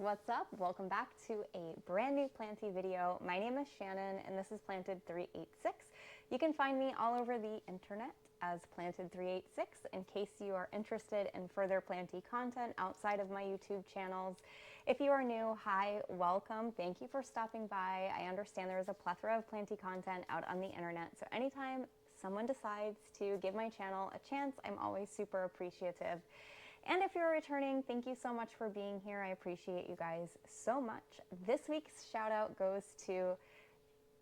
what's up? Welcome back to a brand new Planty video. My name is Shannon and this is Planted386. You can find me all over the internet as Planted386 in case you are interested in further Planty content outside of my YouTube channels. If you are new, hi, welcome. Thank you for stopping by. I understand there is a plethora of Planty content out on the internet, so anytime someone decides to give my channel a chance, I'm always super appreciative. And if you're returning, thank you so much for being here. I appreciate you guys so much. This week's shout out goes to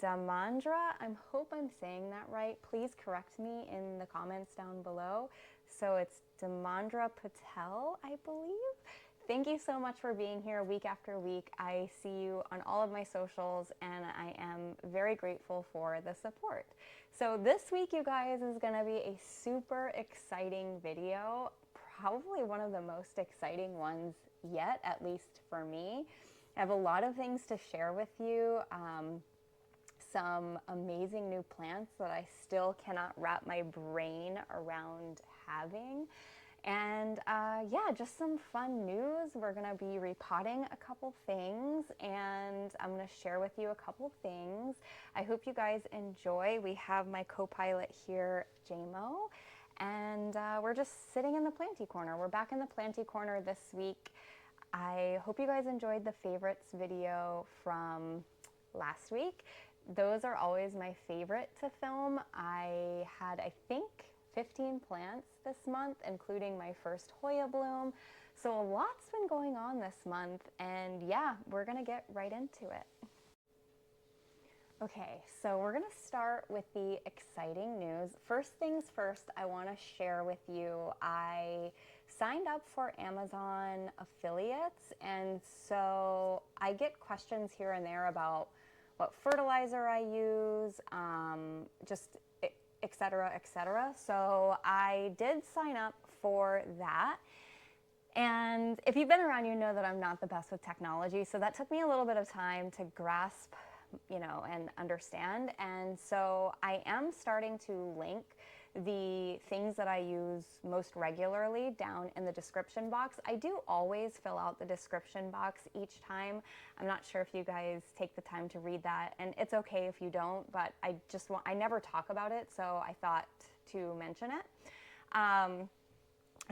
Damandra. I hope I'm saying that right. Please correct me in the comments down below. So it's Damandra Patel, I believe. Thank you so much for being here week after week. I see you on all of my socials and I am very grateful for the support. So this week, you guys, is gonna be a super exciting video. Probably one of the most exciting ones yet, at least for me. I have a lot of things to share with you. Some amazing new plants that I still cannot wrap my brain around having. And yeah, just some fun news. We're gonna be repotting a couple things and I'm gonna share with you a couple things. I hope you guys enjoy. We have my co-pilot here, JMO. And we're just sitting in the Planty corner. We're back in the Planty corner this week. I hope you guys enjoyed the favorites video from last week. Those are always my favorite to film. I had, I think, 15 plants this month, including my first Hoya bloom. So a lot's been going on this month, and yeah, we're gonna get right into it. Okay, so we're gonna start with the exciting news. First things first, I wanna share with you, I signed up for Amazon affiliates, and so I get questions here and there about what fertilizer I use, just et cetera, et cetera. So I did sign up for that. And if you've been around, you know that I'm not the best with technology, so that took me a little bit of time to grasp, you know, and understand. And so I am starting to link the things that I use most regularly down in the description box. I do always fill out the description box each time. I'm not sure if you guys take the time to read that, and it's okay if you don't, but I never talk about it, so I thought to mention it.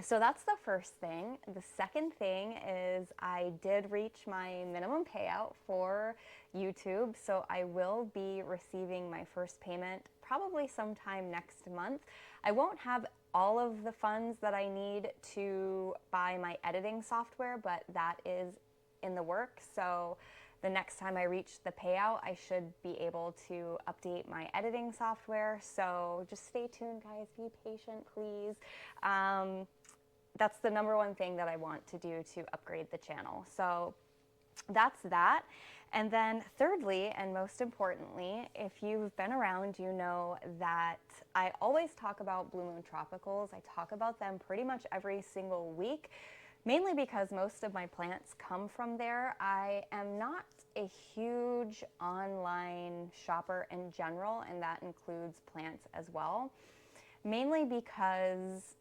So that's the first thing. The second thing is I did reach my minimum payout for YouTube, so I will be receiving my first payment probably sometime next month. I won't have all of the funds that I need to buy my editing software, but that is in the works. So the next time I reach the payout, I should be able to update my editing software. So just stay tuned, guys. Be patient, please. That's the number one thing that I want to do to upgrade the channel. So that's that. And then thirdly, and most importantly, if you've been around, you know that I always talk about Bluemoon tropicals. I talk about them pretty much every single week, mainly because most of my plants come from there. I am not a huge online shopper in general, and that includes plants as well, mainly because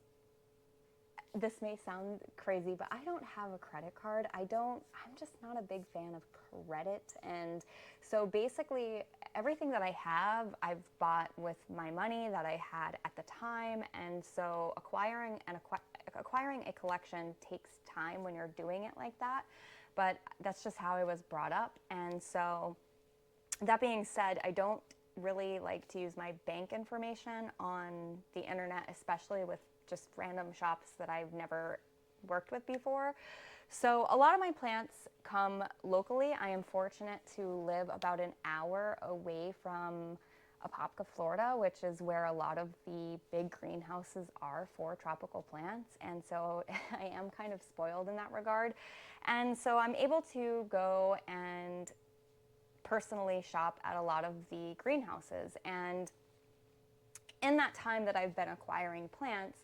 this may sound crazy, but I don't have a credit card. I'm just not a big fan of credit. And so basically everything that I have, I've bought with my money that I had at the time. And so acquiring a collection takes time when you're doing it like that. But that's just how I was brought up. And so that being said, I don't really like to use my bank information on the internet, especially with just random shops that I've never worked with before. So a lot of my plants come locally. I am fortunate to live about an hour away from Apopka, Florida, which is where a lot of the big greenhouses are for tropical plants. And so I am kind of spoiled in that regard. And so I'm able to go and personally shop at a lot of the greenhouses. And in that time that I've been acquiring plants,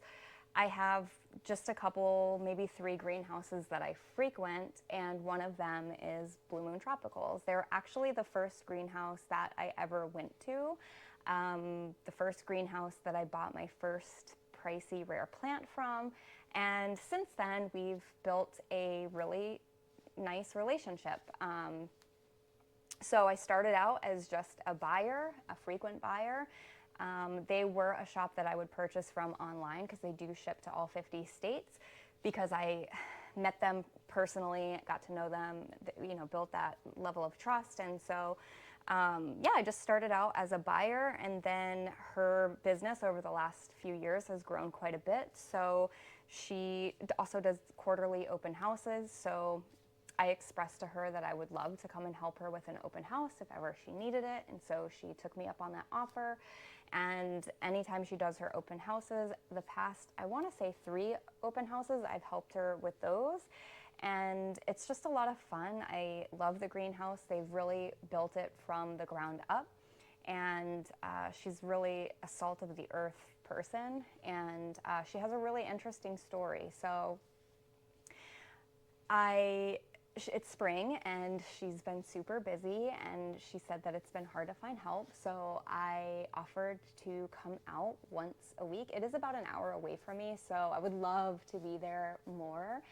I have just a couple, maybe 3 greenhouses that I frequent, and one of them is Bluemoon Tropicals. They're actually the first greenhouse that I ever went to, the first greenhouse that I bought my first pricey rare plant from, and since then we've built a really nice relationship. So I started out as just a buyer, a frequent buyer. They were a shop that I would purchase from online because they do ship to all 50 states, because I met them personally, got to know them, you know, built that level of trust. And so, yeah, I just started out as a buyer, and then her business over the last few years has grown quite a bit. So she also does quarterly open houses. So I expressed to her that I would love to come and help her with an open house if ever she needed it. And so she took me up on that offer. And anytime she does her open houses, the past, I want to say 3 open houses, I've helped her with those. And it's just a lot of fun. I love the greenhouse. They've really built it from the ground up. And she's really a salt of the earth person. And she has a really interesting story. So it's spring and she's been super busy, and she said that it's been hard to find help. So I offered to come out once a week. It is about an hour away from me, so I would love to be there more,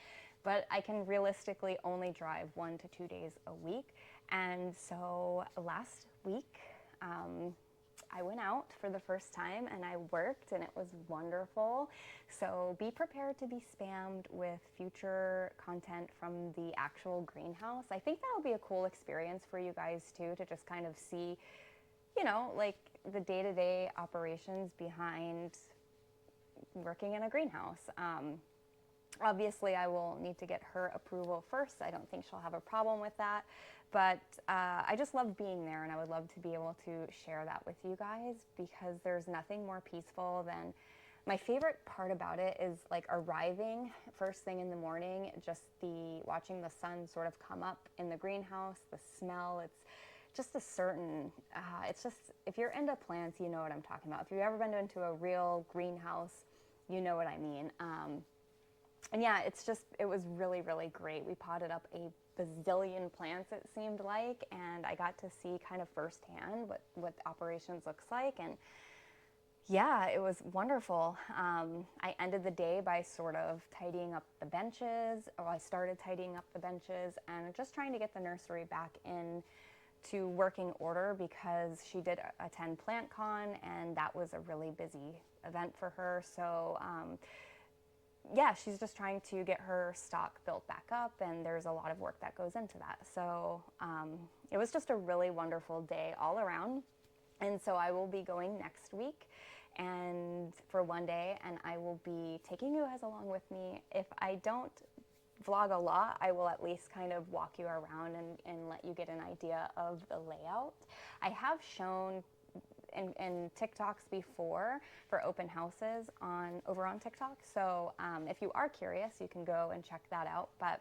but I can realistically only drive 1 to 2 days a week. And so last week, I went out for the first time and I worked, and it was wonderful. So be prepared to be spammed with future content from the actual greenhouse. I think that would be a cool experience for you guys too, to just kind of see, you know, like the day-to-day operations behind working in a greenhouse. Obviously, I will need to get her approval first. I don't think she'll have a problem with that. But I just love being there, and I would love to be able to share that with you guys, because there's nothing more peaceful than, my favorite part about it is like arriving first thing in the morning, just watching the sun sort of come up in the greenhouse, the smell. It's just a certain, it's just, if you're into plants, you know what I'm talking about. If you've ever been into a real greenhouse, you know what I mean. And yeah, it was really, really great. We potted up a bazillion plants, it seemed like, and I got to see kind of firsthand what operations looks like. And yeah, it was wonderful. I ended the day by sort of tidying up the benches, or I started tidying up the benches and just trying to get the nursery back in to working order, because she did attend PlantCon, and that was a really busy event for her. So yeah, she's just trying to get her stock built back up, and there's a lot of work that goes into that. So it was just a really wonderful day all around. And so I will be going next week and for 1 day, and I will be taking you guys along with me. If I don't vlog a lot, I will at least kind of walk you around and let you get an idea of the layout. I have shown in TikToks before for open houses over on TikTok. So if you are curious, you can go and check that out. But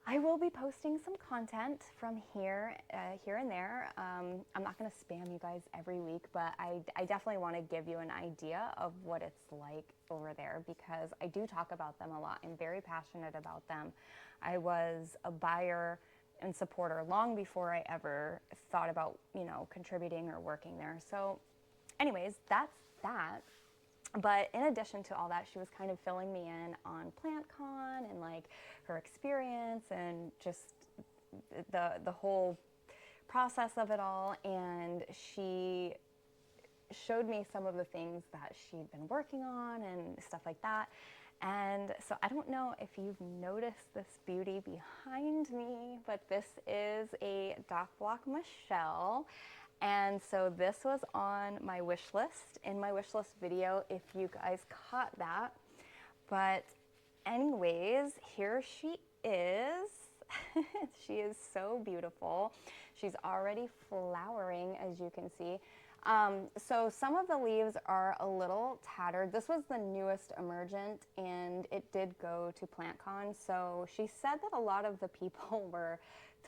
I will be posting some content from here and there. I'm not going to spam you guys every week, but I definitely want to give you an idea of what it's like over there, because I do talk about them a lot. I'm very passionate about them. I was a buyer and supporter long before I ever thought about, you know, contributing or working there. So anyways, that's that. But in addition to all that, she was kind of filling me in on PlantCon and like her experience and just the whole process of it all. And she showed me some of the things that she'd been working on and stuff like that. And so I don't know if you've noticed this beauty behind me, but this is a dock block Michelle. And so this was on my wish list, in my wish list video, if you guys caught that. But anyways, here she is. She is so beautiful. She's already flowering, as you can see. So some of the leaves are a little tattered. This was the newest emergent, and it did go to PlantCon. So she said that a lot of the people were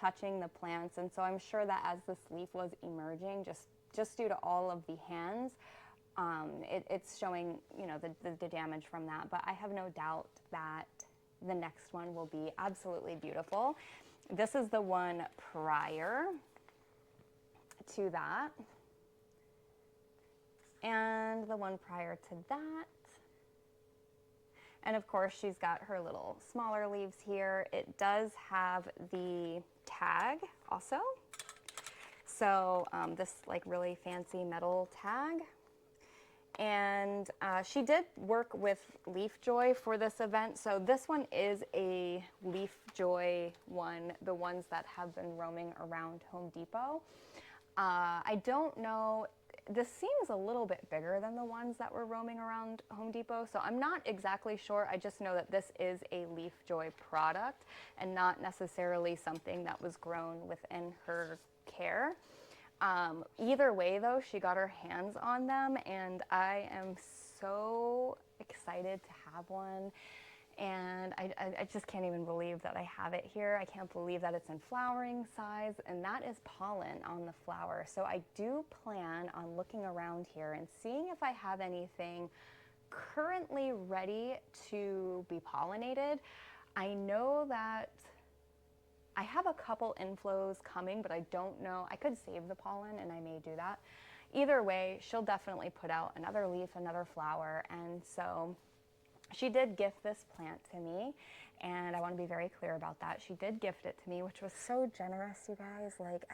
touching the plants, and so I'm sure that as this leaf was emerging, just due to all of the hands, it's showing, you know, the damage from that. But I have no doubt that the next one will be absolutely beautiful. This is the one prior to that, and the one prior to that. And of course, she's got her little smaller leaves here. It does have the tag also. So this like really fancy metal tag. And she did work with Leaf Joy for this event. So this one is a Leaf Joy one, the ones that have been roaming around Home Depot. I don't know, this seems a little bit bigger than the ones that were roaming around Home Depot, so I'm not exactly sure. I just know that this is a Leaf Joy product and not necessarily something that was grown within her care. Either way though, she got her hands on them and I am so excited to have one. And I just can't even believe that I have it here. I can't believe that it's in flowering size, and that is pollen on the flower. So I do plan on looking around here and seeing if I have anything currently ready to be pollinated. I know that I have a couple inflows coming, but I don't know. I could save the pollen and I may do that. Either way, she'll definitely put out another leaf, another flower, and so she did gift this plant to me, and I want to be very clear about that. She did gift it to me, which was so generous, you guys. Like,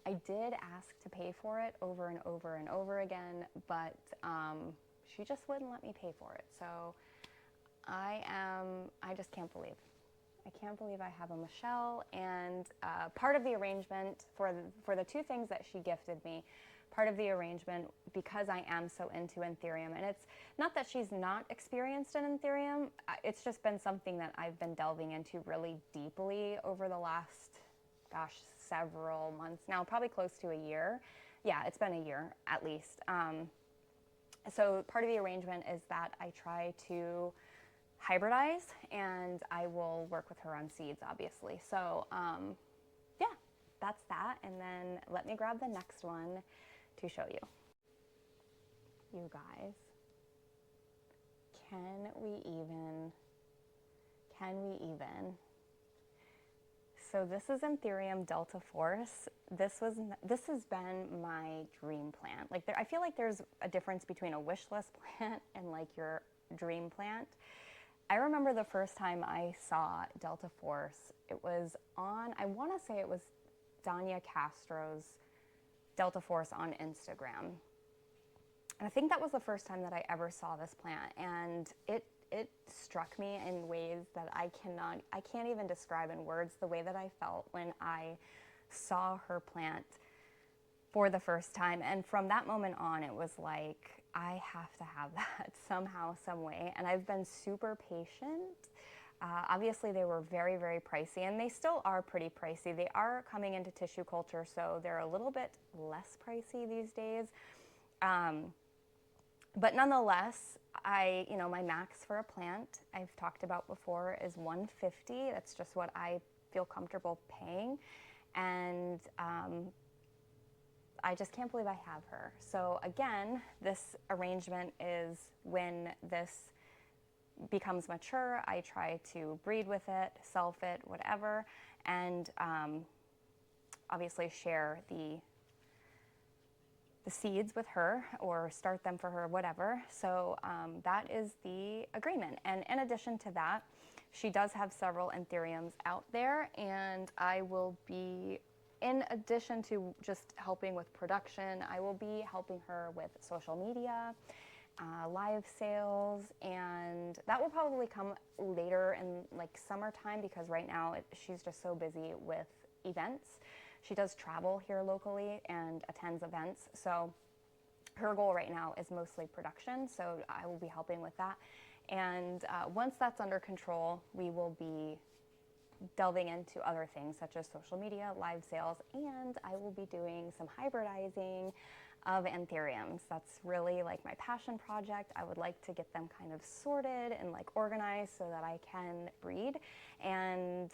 I did ask to pay for it over and over and over again, but she just wouldn't let me pay for it. So I just can't believe. I can't believe I have a Michelle, and part of the arrangement for the two things that she gifted me, part of the arrangement, because I am so into anthurium, and it's not that she's not experienced in anthurium, it's just been something that I've been delving into really deeply over the last, gosh, several months now, probably close to a year. Yeah, it's been a year at least. So part of the arrangement is that I try to hybridize, and I will work with her on seeds, obviously. So yeah, that's that. And then let me grab the next one to show you. You guys, can we even? So this is Anthurium Delta Force. This has been my dream plant. Like, I feel like there's a difference between a wish list plant and like your dream plant. I remember the first time I saw Delta Force, it was on, I want to say it was Danya Castro's Delta Force on Instagram. And I think that was the first time that I ever saw this plant, and it struck me in ways that I can't even describe in words the way that I felt when I saw her plant for the first time. And from that moment on, it was like, I have to have that somehow, some way. And I've been super patient. Obviously, they were very, very pricey, and they still are pretty pricey. They are coming into tissue culture, so they're a little bit less pricey these days. But nonetheless, my max for a plant, I've talked about before, is $150. That's just what I feel comfortable paying. And I just can't believe I have her. So again, this arrangement is when this becomes mature, I try to breed with it, self it, whatever, and obviously share the seeds with her or start them for her, whatever. So that is the agreement. And in addition to that, she does have several anthuriums out there, and I will be, in addition to just helping with production, I will be helping her with social media, live sales, and that will probably come later in like summertime, because right now she's just so busy with events. She does travel here locally and attends events, so her goal right now is mostly production, so I will be helping with that. And once that's under control, we will be delving into other things such as social media, live sales, and I will be doing some hybridizing of anthuriums. That's really like my passion project. I would like to get them kind of sorted and like organized so that I can breed. And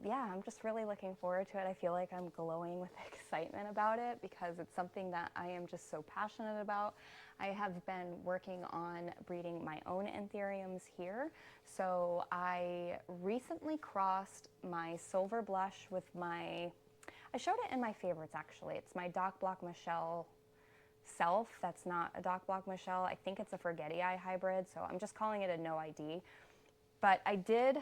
yeah, I'm just really looking forward to it. I feel like I'm glowing with excitement about it because it's something that I am just so passionate about. I have been working on breeding my own anthuriums here. So I recently crossed my silver blush with my, I showed it in my favorites actually. It's my Doc Block Michelle itself. That's not a Dock Block Michelle. I think it's a Forgetti Eye hybrid, so I'm just calling it a no ID. But I did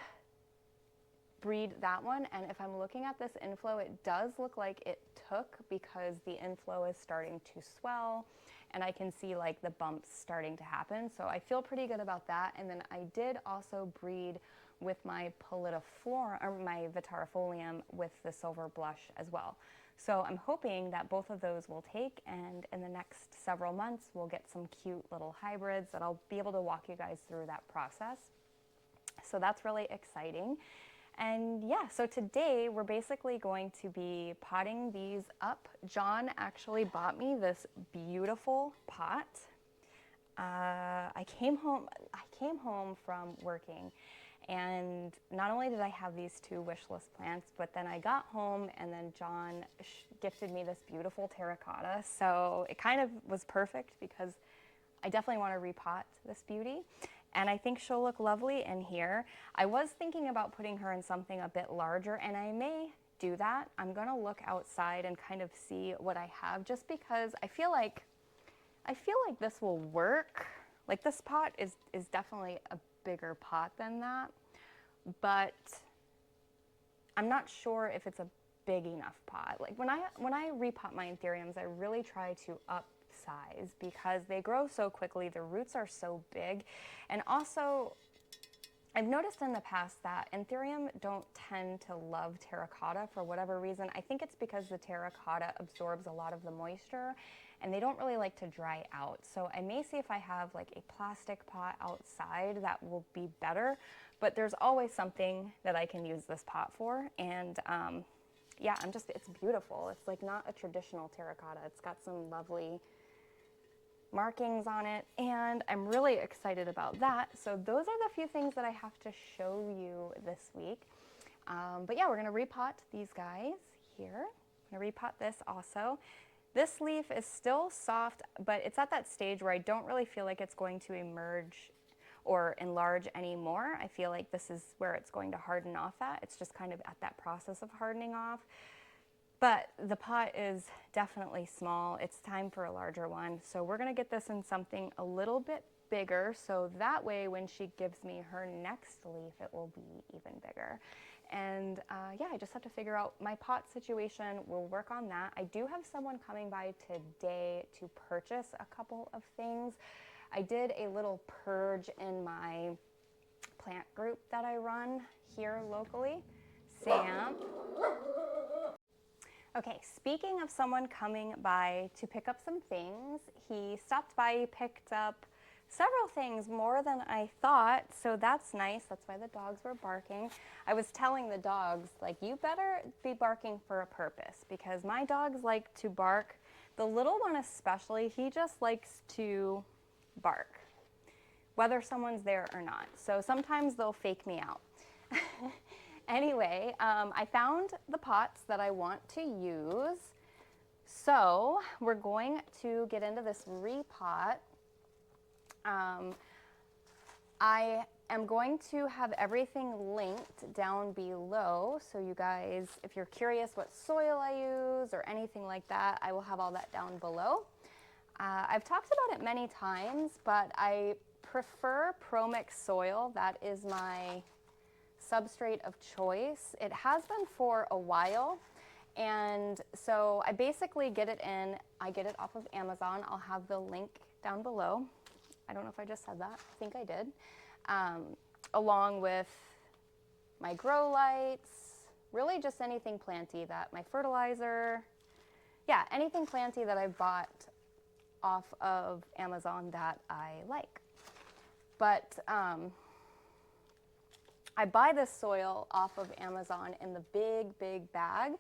breed that one, and if I'm looking at this inflow, it does look like it took, because the inflow is starting to swell and I can see like the bumps starting to happen. So I feel pretty good about that. And then I did also breed with my Pallidiflora, or my Vitarifolium, with the silver blush as well. So I'm hoping that both of those will take, and in the next several months we'll get some cute little hybrids that I'll be able to walk you guys through that process. So that's really exciting. And yeah, so today we're basically going to be potting these up. John actually bought me this beautiful pot. I came home from working, and not only did I have these two Wishlist plants, but then I got home and then John gifted me this beautiful terracotta. So it kind of was perfect, because I definitely want to repot this beauty. And I think she'll look lovely in here. I was thinking about putting her in something a bit larger, and I may do that. I'm gonna look outside and kind of see what I have, just because I feel like this will work. Like, this pot is definitely a bigger pot than that, but I'm not sure if it's a big enough pot. Like, when I repot my anthuriums, I really try to up size, because they grow so quickly, the roots are so big. And also, I've noticed in the past that anthurium don't tend to love terracotta for whatever reason. I think it's because the terracotta absorbs a lot of the moisture, and they don't really like to dry out. So I may see if I have like a plastic pot outside that will be better, but there's always something that I can use this pot for. And yeah, it's beautiful. It's like not a traditional terracotta. It's got some lovely markings on it, and I'm really excited about that. So those are the few things that I have to show you this week. But yeah, we're gonna repot these guys here. I'm gonna repot this also. This leaf is still soft, but it's at that stage where I don't really feel like it's going to emerge or enlarge anymore. I feel like this is where it's going to harden off at. It's just kind of at that process of hardening off. But the pot is definitely small. It's time for a larger one. So we're gonna get this in something a little bit bigger, so that way when she gives me her next leaf, it will be even bigger. And yeah, I just have to figure out my pot situation. We'll work on that. I do have someone coming by today to purchase a couple of things. I did a little purge in my plant group that I run here locally. Sam. Okay, speaking of someone coming by to pick up some things, he stopped by, he picked up several things, more than I thought, so that's nice. That's why the dogs were barking. I was telling the dogs, like, you better be barking for a purpose, because my dogs like to bark. The little one especially, he just likes to bark, whether someone's there or not. So sometimes they'll fake me out. Anyway, I found the pots that I want to use. So we're going to get into this repot. I am going to have everything linked down below. So you guys, if you're curious what soil I use or anything like that, I will have all that down below. I've talked about it many times, but I prefer ProMix soil. That is my substrate of choice. It has been for a while, and so I basically get it in. I get it off of Amazon. I'll have the link down below. I don't know if I just said that. I think I did. Along with my grow lights, really just anything planty, that my fertilizer, yeah, anything planty that I bought off of Amazon that I like. But I buy this soil off of Amazon in the big bag.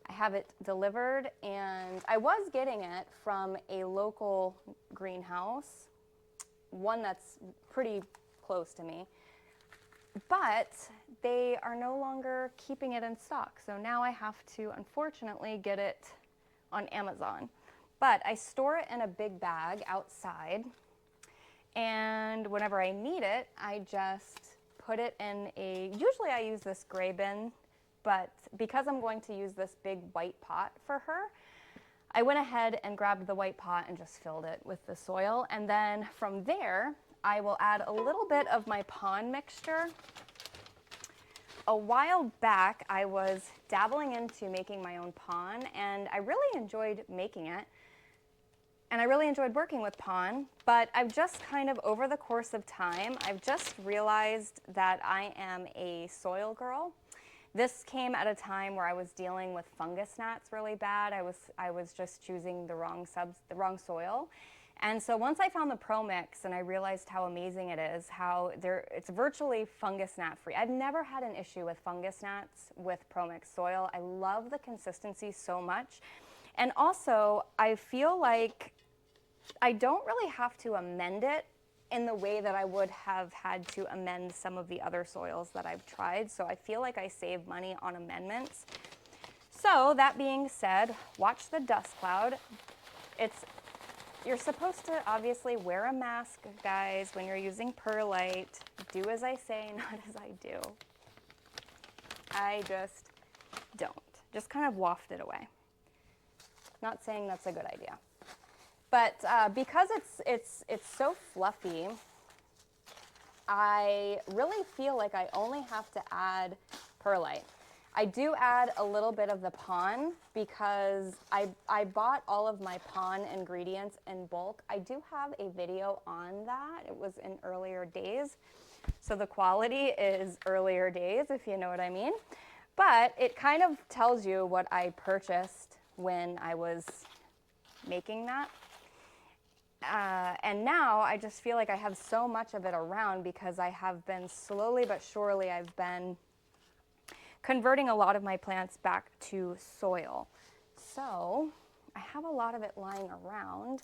I have it delivered, and I was getting it from a local greenhouse, one that's pretty close to me, but they are no longer keeping it in stock. So now I have to, unfortunately, get it on Amazon. But I store it in a big bag outside, and whenever I need it, I just put it in usually I use this gray bin, but because I'm going to use this big white pot for her, I went ahead and grabbed the white pot and just filled it with the soil. And then from there, I will add a little bit of my pond mixture. A while back, I was dabbling into making my own pond, and I really enjoyed making it. And I really enjoyed working with pond, but I've just kind of, over the course of time, I've just realized that I am a soil girl. This came at a time where I was dealing with fungus gnats really bad. I was just choosing the wrong soil. And so once I found the Pro Mix and I realized how amazing it is, it's virtually fungus gnat free. I've never had an issue with fungus gnats with Pro Mix soil. I love the consistency so much. And also, I feel like I don't really have to amend it in the way that I would have had to amend some of the other soils that I've tried. So I feel like I save money on amendments. So that being said, watch the dust cloud. You're supposed to obviously wear a mask, guys, when you're using perlite. Do as I say, not as I do. I just don't. Just kind of waft it away. Not saying that's a good idea. But because it's so fluffy, I really feel like I only have to add perlite. I do add a little bit of the pond because I bought all of my pond ingredients in bulk. I do have a video on that. It was in earlier days. So the quality is earlier days, if you know what I mean. But it kind of tells you what I purchased when I was making that. And now I just feel like I have so much of it around because I have been slowly but surely, I've been converting a lot of my plants back to soil. So I have a lot of it lying around,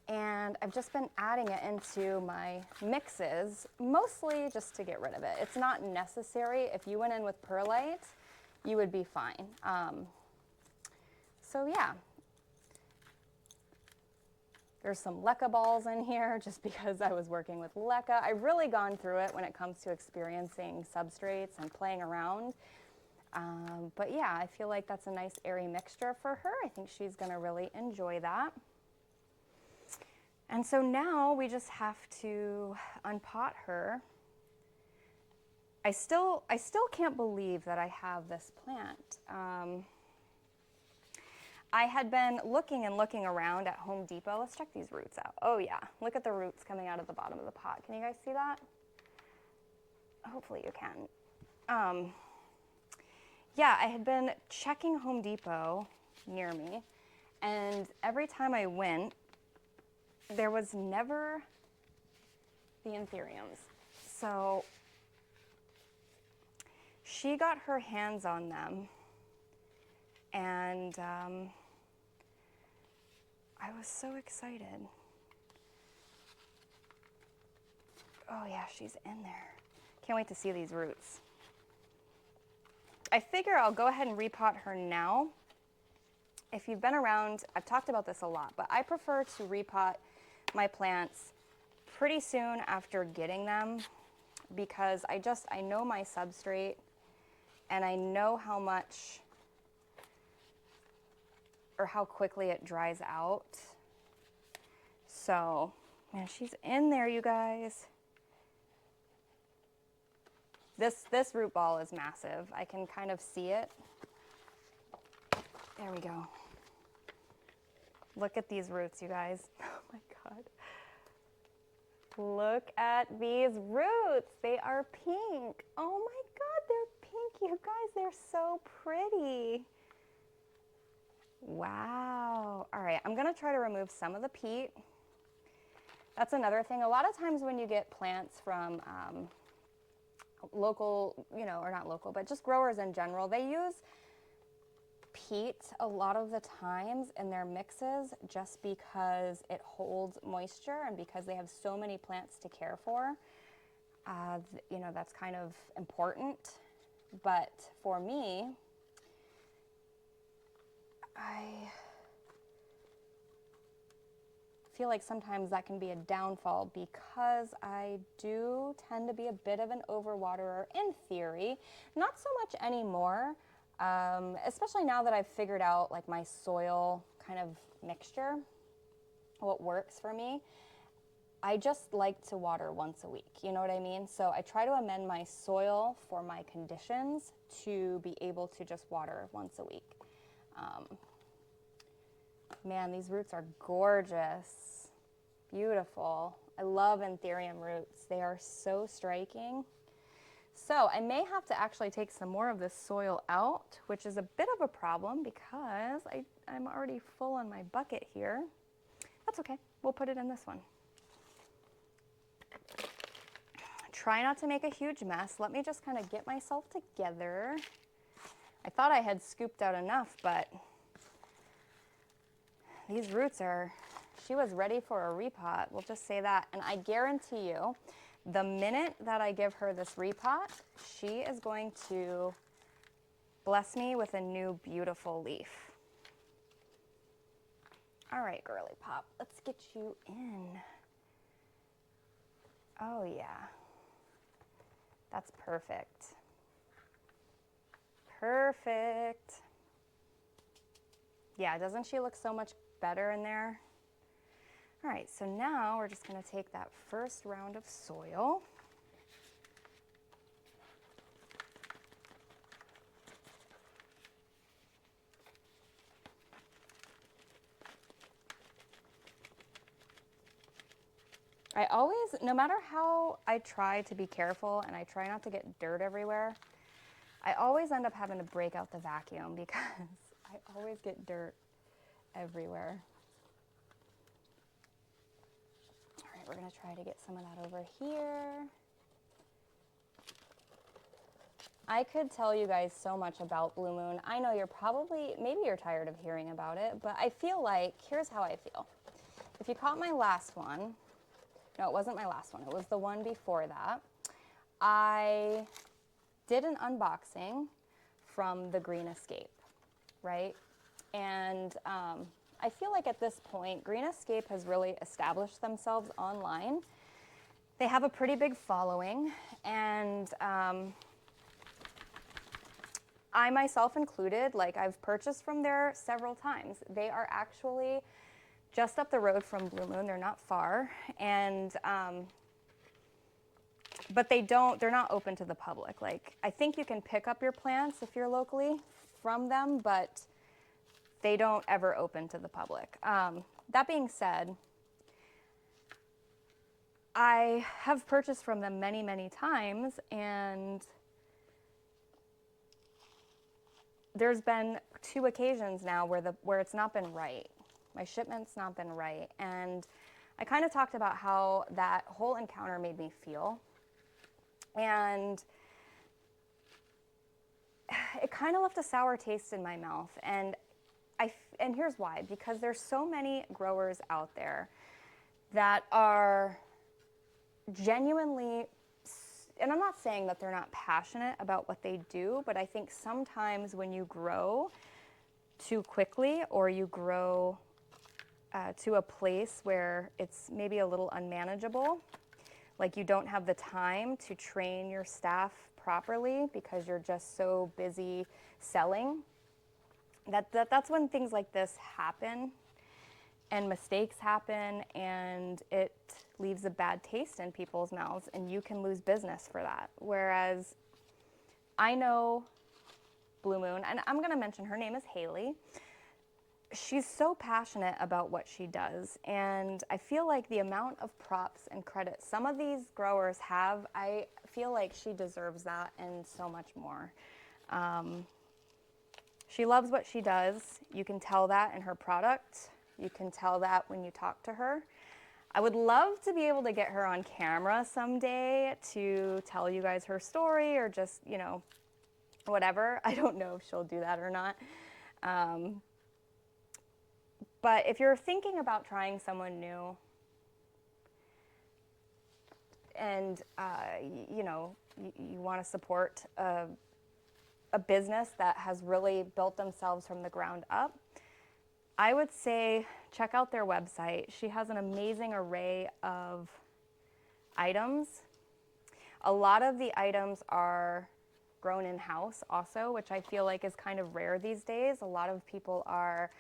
and I've just been adding it into my mixes, mostly just to get rid of it. It's not necessary. If you went in with perlite, you would be fine. So yeah. There's some leca balls in here just because I was working with leca. I've really gone through it when it comes to experiencing substrates and playing around. But yeah, I feel like that's a nice airy mixture for her. I think she's gonna really enjoy that. And so now we just have to unpot her. I still can't believe that I have this plant. I had been looking and looking around at Home Depot. Let's check these roots out. Oh yeah, look at the roots coming out of the bottom of the pot. Can you guys see that? Hopefully you can. Yeah, I had been checking Home Depot near me, and every time I went, there was never the anthuriums. So she got her hands on them, and I was so excited. Oh yeah, she's in there. Can't wait to see these roots. I figure I'll go ahead and repot her now. If you've been around, I've talked about this a lot, but I prefer to repot my plants pretty soon after getting them because I know my substrate and I know how much or how quickly it dries out. So, man, she's in there, you guys. This root ball is massive. I can kind of see it. There we go. Look at these roots, you guys. Oh my God. Look at these roots. They are pink. Oh my God, they're pink, you guys. They're so pretty. Wow. All right, I'm gonna try to remove some of the peat. That's another thing. A lot of times when you get plants from local, or not local, but just growers in general, they use peat a lot of the times in their mixes just because it holds moisture and because they have so many plants to care for. That's kind of important. But for me, I feel like sometimes that can be a downfall because I do tend to be a bit of an overwaterer in theory. Not so much anymore, especially now that I've figured out like my soil kind of mixture, what works for me. I just like to water once a week, you know what I mean? So I try to amend my soil for my conditions to be able to just water once a week. Man, these roots are gorgeous, beautiful. I love anthurium roots. They are so striking. So I may have to actually take some more of this soil out, which is a bit of a problem because I'm already full on my bucket here. That's okay, we'll put it in this one. Try not to make a huge mess. Let me just kind of get myself together. I thought I had scooped out enough, but these roots she was ready for a repot, we'll just say that. And I guarantee you, the minute that I give her this repot, she is going to bless me with a new beautiful leaf. All right, girly pop, let's get you in. Oh yeah, that's perfect. Perfect. Yeah, doesn't she look so much better in there? All right, so now we're just going to take that first round of soil. I always, no matter how I try to be careful and I try not to get dirt everywhere, I always end up having to break out the vacuum because I always get dirt everywhere. All right, we're gonna try to get some of that over here. I could tell you guys so much about Bluemoon. I know you're probably, maybe you're tired of hearing about it, but I feel like, here's how I feel. If you caught my last one, no, it wasn't my last one, it was the one before that, I did an unboxing from the Green Escape, right? And I feel like at this point, Green Escape has really established themselves online. They have a pretty big following, and I myself included, like I've purchased from there several times. They are actually just up the road from Bluemoon. They're not far, and but they're not open to the public. Like, I think you can pick up your plants if you're locally from them, but they don't ever open to the public. That being said, I have purchased from them many, many times, and there's been 2 occasions now where it's not been right. My shipment's not been right, and I kind of talked about how that whole encounter made me feel, and it kind of left a sour taste in my mouth. And here's why: because there's so many growers out there that are genuinely, and I'm not saying that they're not passionate about what they do, but I think sometimes when you grow too quickly, or you grow to a place where it's maybe a little unmanageable, like you don't have the time to train your staff properly because you're just so busy selling, that's when things like this happen and mistakes happen, and it leaves a bad taste in people's mouths, and you can lose business for that. Whereas I know Bluemoon, and I'm gonna mention her name is Haley. She's so passionate about what she does, and I feel like the amount of props and credit some of these growers have, I feel like she deserves that and so much more. She loves what she does. You can tell that in her product. You can tell that when you talk to her. I would love to be able to get her on camera someday to tell you guys her story, or just, you know, whatever. I don't know if she'll do that or not. But if you're thinking about trying someone new, and you know, you want to support a business that has really built themselves from the ground up, I would say check out their website. She has an amazing array of items. A lot of the items are grown in-house also, which I feel like is kind of rare these days. A lot of people are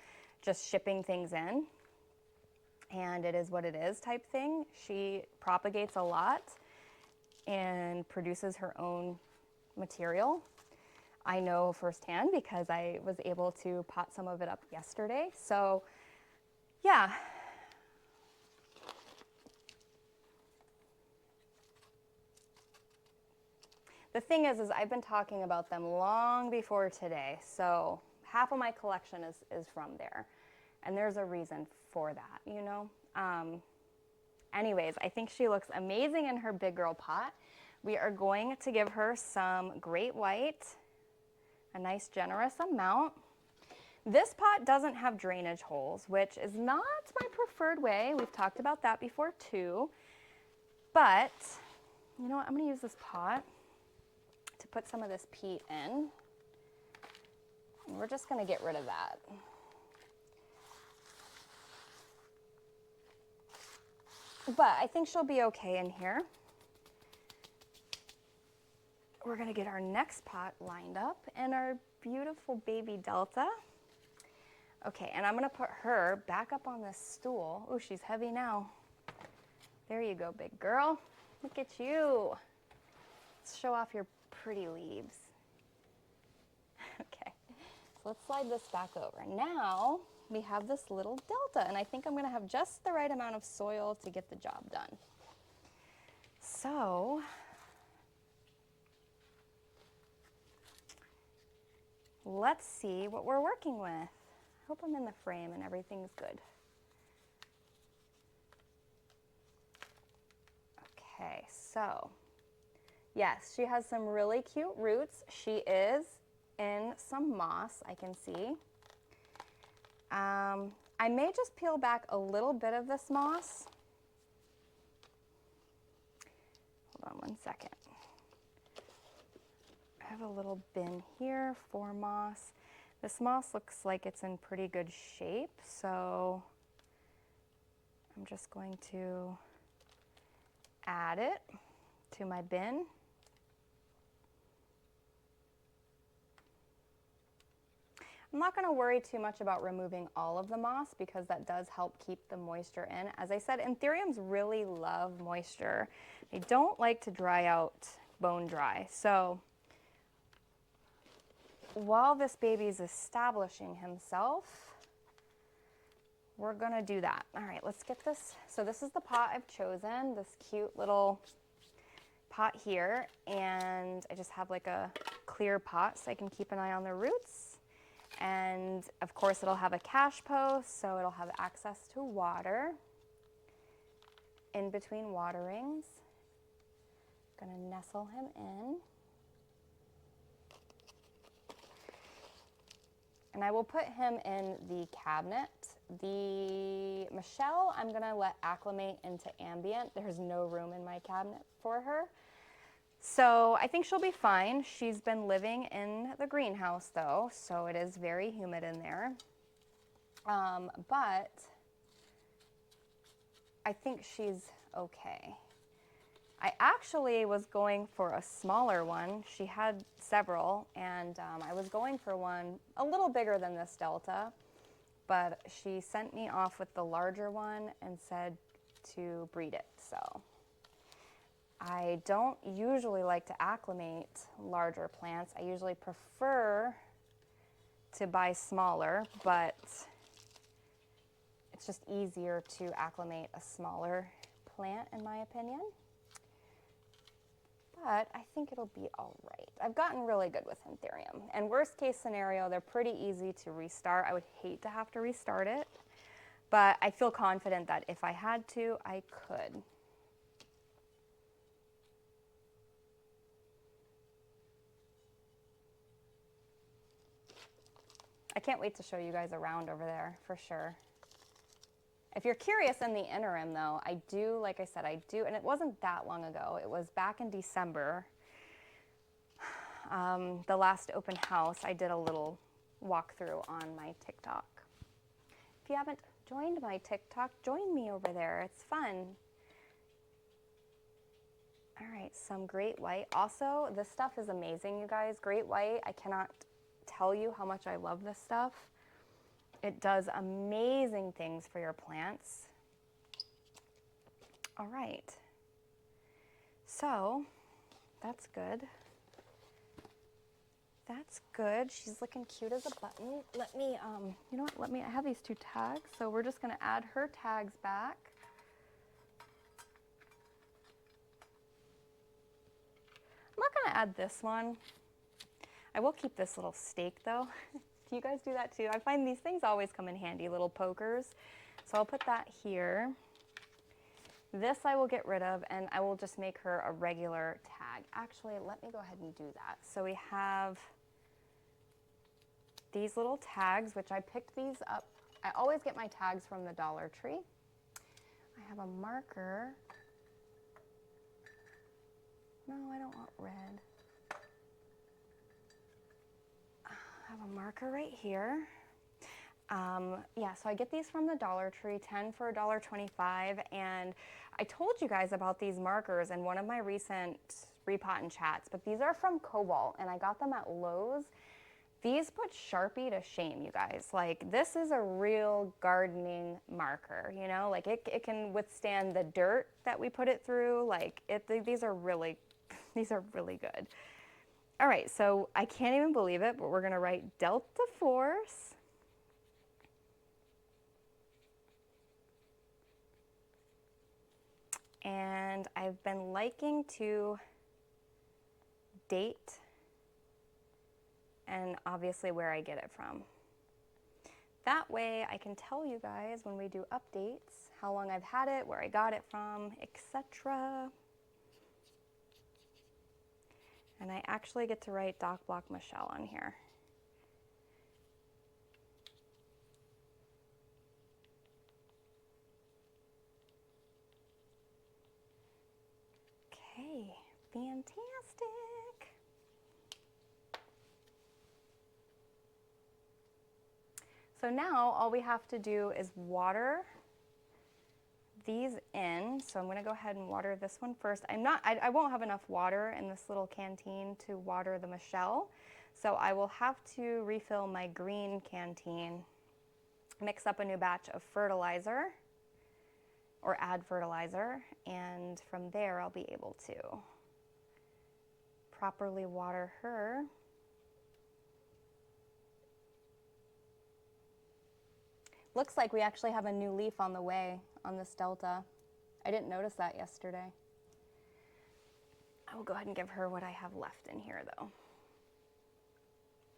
just shipping things in, and it is what it is type thing. She propagates a lot and produces her own material. I know firsthand because I was able to pot some of it up yesterday. So yeah. The thing is I've been talking about them long before today. So half of my collection is from there. And there's a reason for that, you know? Anyways, I think she looks amazing in her big girl pot. We are going to give her some Great White, a nice generous amount. This pot doesn't have drainage holes, which is not my preferred way. We've talked about that before too. But, you know what, I'm gonna use this pot to put some of this peat in. And we're just gonna get rid of that. But I think she'll be okay in here. We're gonna get our next pot lined up and our beautiful baby Delta. Okay, and I'm gonna put her back up on this stool. Oh, she's heavy now. There you go, big girl. Look at you. Let's show off your pretty leaves. Okay, so let's slide this back over. Now we have this little Delta, and I think I'm gonna have just the right amount of soil to get the job done. So, let's see what we're working with. I hope I'm in the frame and everything's good. Okay, so yes, she has some really cute roots. She is in some moss, I can see. I may just peel back a little bit of this moss. Hold on one second. I have a little bin here for moss. This moss looks like it's in pretty good shape, so I'm just going to add it to my bin. I'm not going to worry too much about removing all of the moss because that does help keep the moisture in. As I said, anthuriums really love moisture. They don't like to dry out bone dry. So while this baby is establishing himself, we're gonna do that. All right, let's get this. So this is the pot I've chosen, this cute little pot here. And I just have like a clear pot so I can keep an eye on the roots. And of course it'll have a cash post, so it'll have access to water in between waterings. Gonna nestle him in. And I will put him in the cabinet. The Michelle, I'm gonna let acclimate into ambient. There's no room in my cabinet for her. So I think she'll be fine. She's been living in the greenhouse though, so it is very humid in there. But I think she's okay. I actually was going for a smaller one. She had several, and I was going for one a little bigger than this Delta, but she sent me off with the larger one and said to breed it. So I don't usually like to acclimate larger plants. I usually prefer to buy smaller, but it's just easier to acclimate a smaller plant in my opinion. But I think it'll be all right. I've gotten really good with anthurium. And worst case scenario, they're pretty easy to restart. I would hate to have to restart it, but I feel confident that if I had to, I could. I can't wait to show you guys around over there for sure. If you're curious in the interim though, I do, like I said, I do, and it wasn't that long ago. It was back in December. The last open house, I did a little walkthrough on my TikTok. If you haven't joined my TikTok, join me over there. It's fun. All right, some Great White. Also, this stuff is amazing, you guys. Great White, I cannot tell you how much I love this stuff. It does amazing things for your plants. All right, so that's good. That's good. She's looking cute as a button. Let me, you know what, I have these 2 tags, so we're just gonna add her tags back. I'm not gonna add this one. I will keep this little stake though. Do you guys do that too? I find these things always come in handy, little pokers. So I'll put that here. This I will get rid of, and I will just make her a regular tag. Actually, let me go ahead and do that. So we have these little tags, which I picked these up. I always get my tags from the Dollar Tree. I have a marker. No, I don't want red. I have a marker right here. Yeah, so I get these from the Dollar Tree, 10 for $1.25, and I told you guys about these markers in one of my recent Repotting chats, but these are from Cobalt, and I got them at Lowe's. These put Sharpie to shame, you guys. Like, this is a real gardening marker, you know? Like, it can withstand the dirt that we put it through. Like, these are really good. All right, so I can't even believe it, but we're gonna write Delta Force. And I've been liking to date and obviously where I get it from. That way I can tell you guys when we do updates how long I've had it, where I got it from, etc. And I actually get to write Doc Block Michelle on here. Okay, fantastic. So now all we have to do is water these in. So I'm gonna go ahead and water this one first. I won't have enough water in this little canteen to water the Michelle. So I will have to refill my green canteen, mix up a new batch of fertilizer or add fertilizer, and from there I'll be able to properly water her. Looks like we actually have a new leaf on the way on this Delta. I didn't notice that yesterday. I will go ahead and give her what I have left in here though.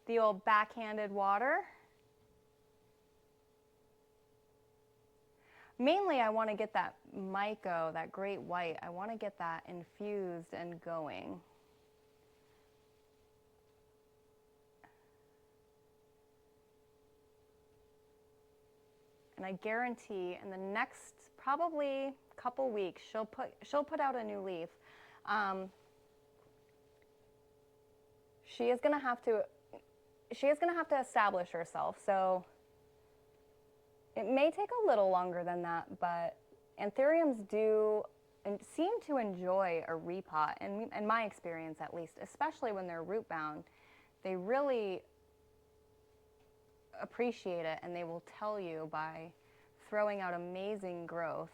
The old backhanded water. Mainly I want to get that Myco, that great white, I want to get that infused and going. And I guarantee in the next probably couple weeks she'll put out a new leaf. She is gonna have to establish herself, so it may take a little longer than that, but anthuriums do and seem to enjoy a repot, in my experience at least, especially when they're root bound. They really appreciate it, and they will tell you by throwing out amazing growth.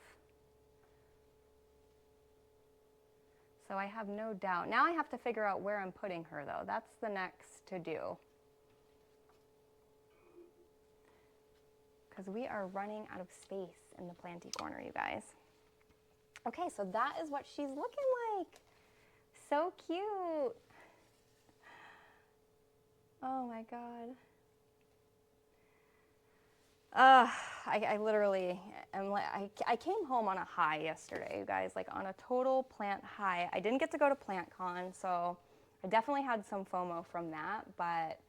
So I have no doubt. Now I have to figure out where I'm putting her though. That's the next to do. Because we are running out of space in the planty corner, you guys. Okay, so that is what she's looking like. So cute. Oh my God. I literally am like, I came home on a high yesterday, you guys, like on a total plant high. I didn't get to go to PlantCon, so I definitely had some FOMO from that, but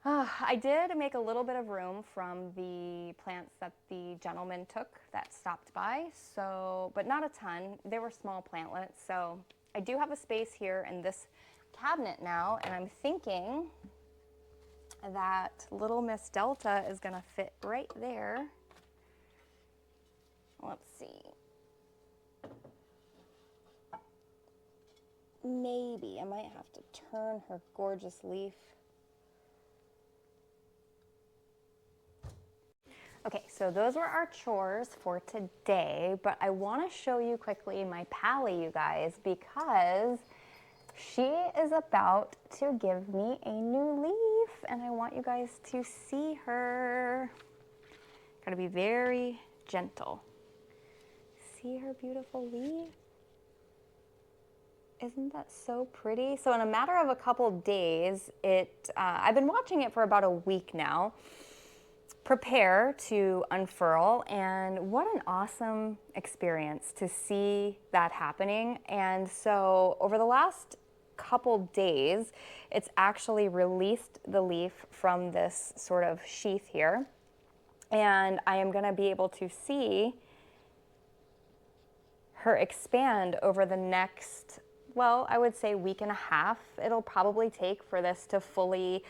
I did make a little bit of room from the plants that the gentleman took that stopped by, so, but not a ton. They were small plantlets, so I do have a space here in this cabinet now, and I'm thinking that little Miss Delta is gonna fit right there. Let's see. Maybe I might have to turn her gorgeous leaf. So those were our chores for today, but I want to show you quickly my Pally, you guys, because she is about to give me a new leaf, and I want you guys to see her. Gotta be very gentle. See her beautiful leaf? Isn't that so pretty? So in a matter of a couple days, I've been watching it for about a week now, prepare to unfurl, and what an awesome experience to see that happening. And so over the last couple days, it's actually released the leaf from this sort of sheath here, and I am gonna be able to see her expand over the next, well, I would say week and a half. It'll probably take for this to fully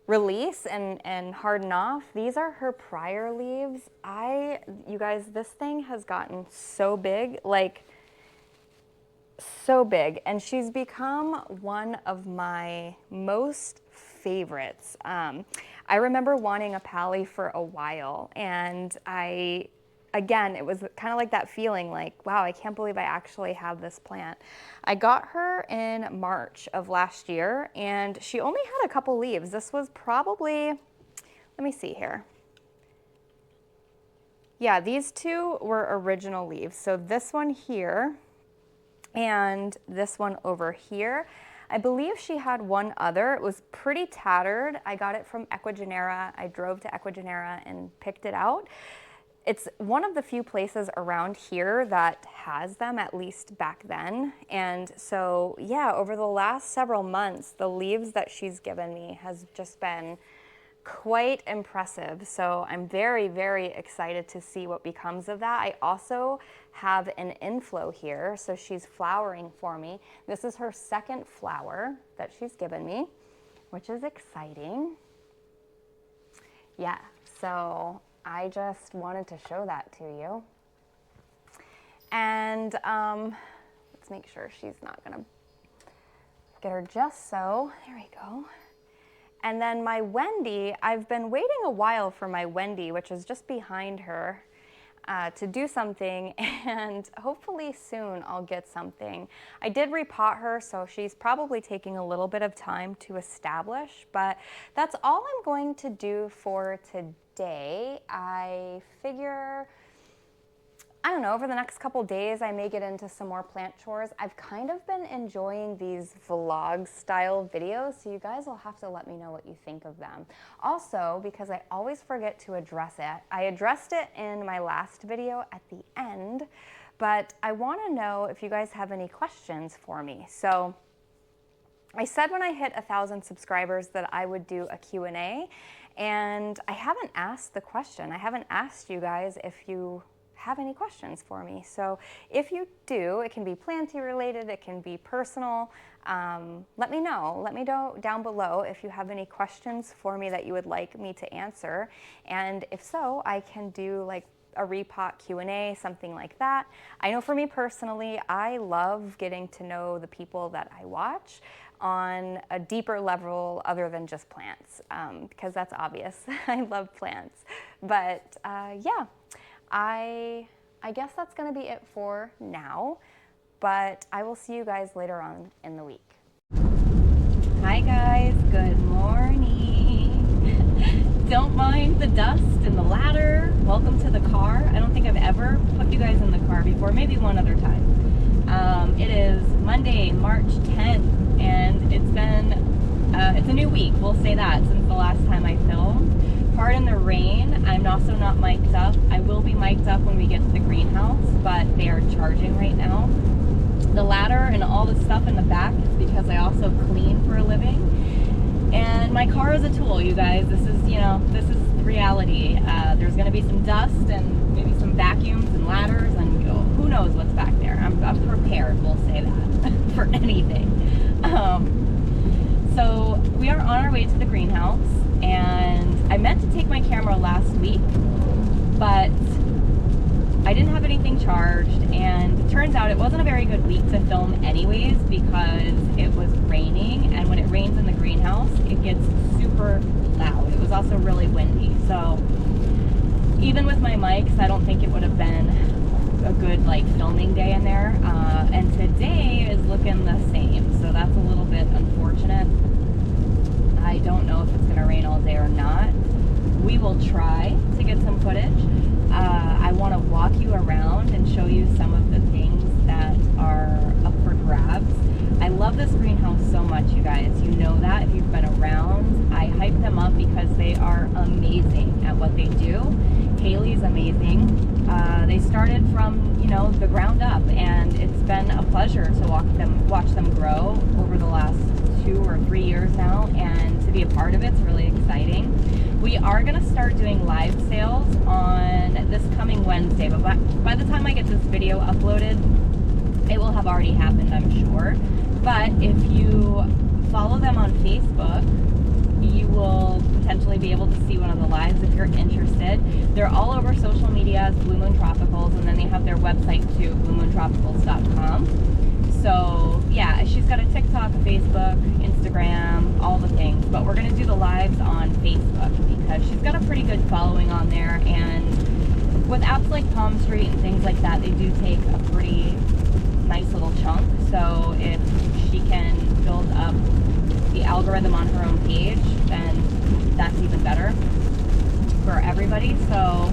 release and harden off. These are her prior leaves. You guys, this thing has gotten so big, like so big, and she's become one of my most favorites. I remember wanting a Pally for a while, and again, it was kind of like that feeling like, wow, I can't believe I actually have this plant. I got her in March of last year, and she only had a couple leaves. This was probably, let me see here. Yeah, these two were original leaves. So this one here and this one over here. I believe she had one other. It was pretty tattered. I got it from Equigenera. I drove to Equigenera and picked it out. It's one of the few places around here that has them, at least back then. And so, yeah, over the last several months, the leaves that she's given me has just been quite impressive. So I'm very, very excited to see what becomes of that. I also have an inflow here, so she's flowering for me. This is her second flower that she's given me, which is exciting. Yeah, so I just wanted to show that to you. And let's make sure she's not gonna get her just so. There we go. And then my Wendy, I've been waiting a while for my Wendy, which is just behind her, to do something, and hopefully soon I'll get something. I did repot her, so she's probably taking a little bit of time to establish, but that's all I'm going to do for today. I figure, I don't know, over the next couple days I may get into some more plant chores. I've kind of been enjoying these vlog style videos, so you guys will have to let me know what you think of them. Also, because I always forget to address it, I addressed it in my last video at the end, but I want to know if you guys have any questions for me. So I said when I hit 1,000 subscribers that I would do a Q&A, and I haven't asked the question. I haven't asked you guys if you have any questions for me. So if you do, it can be Planty related, it can be personal. Let me know. Let me know down below if you have any questions for me that you would like me to answer. And if so, I can do like a repot Q&A, something like that. I know for me personally, I love getting to know the people that I watch on a deeper level other than just plants, because that's obvious. I love plants. But yeah. I guess that's going to be it for now, but I will see you guys later on in the week. Hi guys, good morning. Don't mind the dust and the ladder. Welcome to the car. I don't think I've ever put you guys in the car before, maybe one other time. It is Monday, March 10th, and it's a new week, we'll say that, since the last time I filmed. Pardon the rain, I'm also not mic'd up. I will be mic'd up when we get to the greenhouse, but they are charging right now. The ladder and all the stuff in the back is because I also clean for a living. And my car is a tool, you guys. This is, this is reality. There's gonna be some dust and maybe some vacuums and ladders and who knows what's back there. I'm prepared, we'll say that, for anything. So we are on our way to the greenhouse, and I meant to take my camera last week, but I didn't have anything charged, and it turns out it wasn't a very good week to film anyways because it was raining, and when it rains in the greenhouse, it gets super loud. It was also really windy, so even with my mics, I don't think it would have been a good like filming day in there. And today is looking the same, so that's a little bit unfortunate. I don't know if it's going to rain all day or not. We will try to get some footage. I want to walk you around and show you some of the things that are up for grabs. I love this greenhouse so much, you guys. You know that if you've been around. I hype them up because they are amazing at what they do. Haley's amazing. They started from, you know, the ground up, and it's been a pleasure to watch them grow over the last 2 or 3 years now, and to be a part of it's really exciting. We are going to start doing live sales on this coming Wednesday, but by the time I get this video uploaded, it will have already happened, I'm sure. But if you follow them on Facebook, you will potentially be able to see one of the lives if you're interested. They're all over social media as Bluemoon Tropicals, and then they have their website too, bluemoonTropicals.com. So yeah, she's got a TikTok, a Facebook, Instagram, all the things. But we're gonna do the lives on Facebook because she's got a pretty good following on there. And with apps like Palm Street and things like that, they do take a pretty nice little chunk. So if she can build up the algorithm on her own page, then that's even better for everybody. So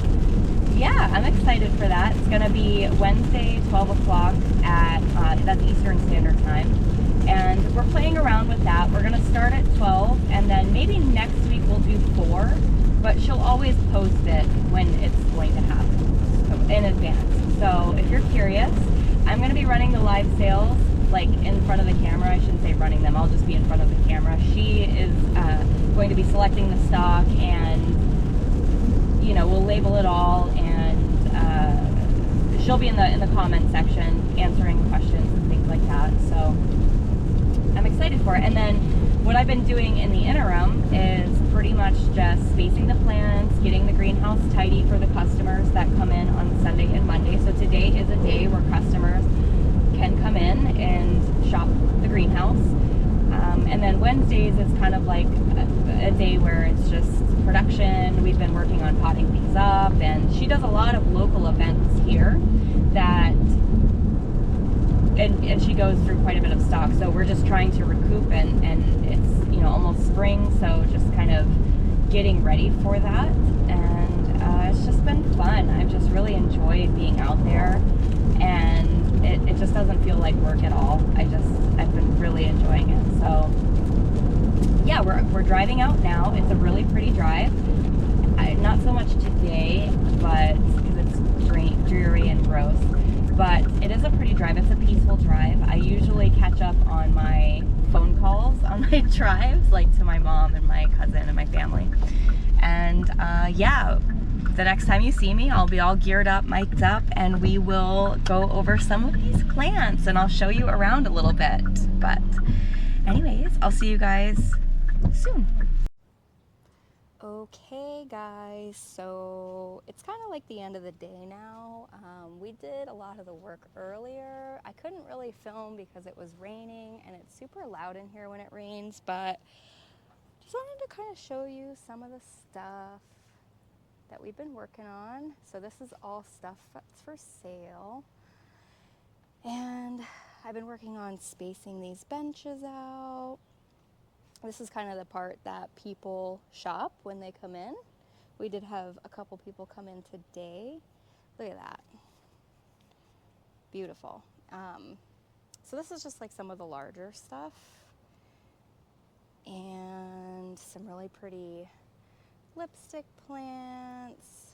yeah, I'm excited for that. It's going to be Wednesday, 12 o'clock at, that's Eastern Standard Time. And we're playing around with that. We're going to start at 12, and then maybe next week we'll do 4, but she'll always post it when it's going to happen, so in advance. So if you're curious, I'm going to be running the live sales like in front of the camera. I shouldn't say running them, I'll just be in front of the camera. She is going to be selecting the stock, and you know, we'll label it all, and she'll be in the comment section answering questions and things like that. So I'm excited for it. And then what I've been doing in the interim is pretty much just spacing the plants, getting the greenhouse tidy for the customers that come in on Sunday and Monday. So today is a day where customers can come in and shop the greenhouse. And then Wednesdays is kind of like a day where it's just production. We've been working on potting things up, and she does a lot of local events here that, and she goes through quite a bit of stock. So we're just trying to recoup, and it's, you know, almost spring, so just kind of getting ready for that. And it's just been fun. I've just really enjoyed being out there, and it just doesn't feel like work at all. I've been really enjoying it. So yeah, we're driving out now. It's a really pretty drive. Not so much today, but because it's dreary and gross. But it is a pretty drive. It's a peaceful drive. I usually catch up on my phone calls on my drives, like to my mom and my cousin and my family. And yeah, the next time you see me, I'll be all geared up, mic'd up, and we will go over some of these plants, and I'll show you around a little bit. But anyways, I'll see you guys soon. Okay guys, so it's kind of like the end of the day now. We did a lot of the work earlier. I couldn't really film because it was raining, and it's super loud in here when it rains, but just wanted to kind of show you some of the stuff that we've been working on. So this is all stuff that's for sale. And I've been working on spacing these benches out. This is kind of the part that people shop when they come in. We did have a couple people come in today. Look at that. Beautiful. So this is just like some of the larger stuff. And some really pretty lipstick plants.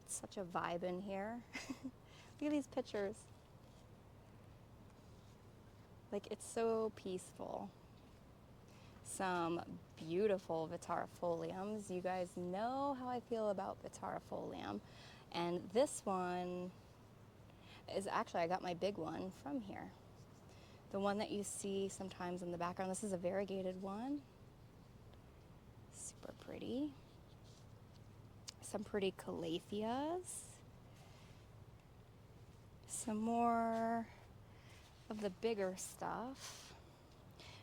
It's such a vibe in here. Look at these pictures. Like, it's so peaceful. Some beautiful Vitarifoliums. You guys know how I feel about Vitarifolium. And this one is actually, I got my big one from here. The one that you see sometimes in the background. This is a variegated one. Super pretty. Some pretty calatheas. Some more of the bigger stuff.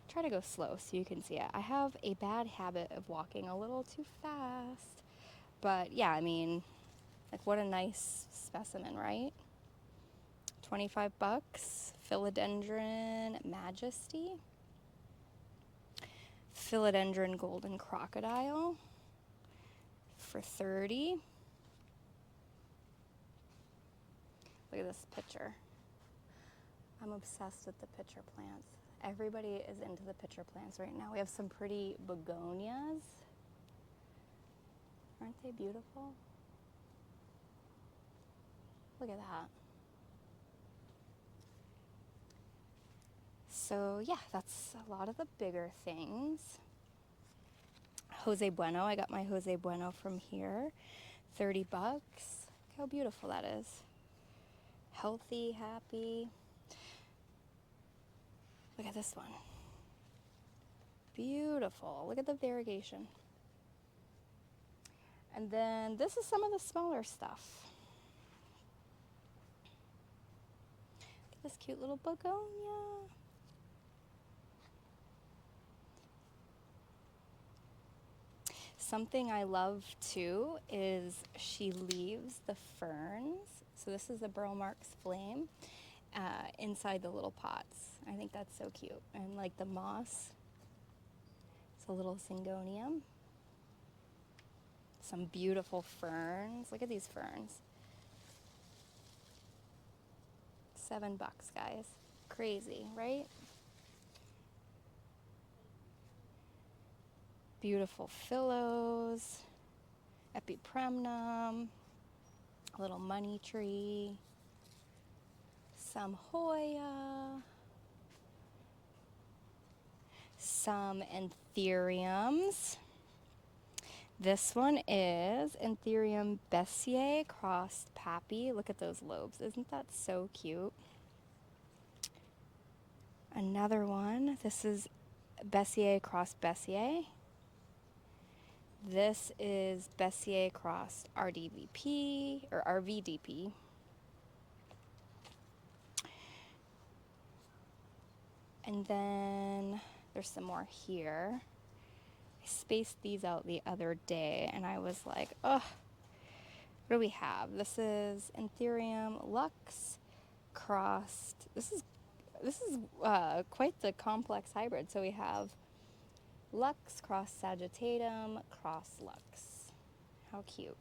Try to go slow so you can see it. I have a bad habit of walking a little too fast. But yeah, I mean, like what a nice specimen, right? 25 bucks. Philodendron Majesty. Philodendron Golden Crocodile for 30. Look at this picture. I'm obsessed with the pitcher plants. Everybody is into the pitcher plants right now. We have some pretty begonias. Aren't they beautiful? Look at that. So yeah, that's a lot of the bigger things. Jose Bueno, I got my Jose Bueno from here. 30 bucks. Look how beautiful that is. Healthy, happy. Look at this one. Beautiful. Look at the variegation. And then this is some of the smaller stuff. Look at this cute little begonia. Something I love too is she leaves the ferns. So this is a Burl Marks Flame inside the little pots. I think that's so cute. And like the moss, it's a little Syngonium. Some beautiful ferns. Look at these ferns. $7, guys. Crazy, right? Beautiful phyllos, epipremnum, a little money tree, some Hoya, some anthuriums. This one is Anthurium Bessier crossed Pappy. Look at those lobes. Isn't that so cute? Another one. This is Bessier crossed Bessier. This is Bessier crossed RDVP or RVDP. And then there's some more here. I spaced these out the other day and I was like, oh, what do we have? This is Anthurium Lux crossed. This is quite the complex hybrid. So we have Lux cross Sagittatum cross Lux. How cute.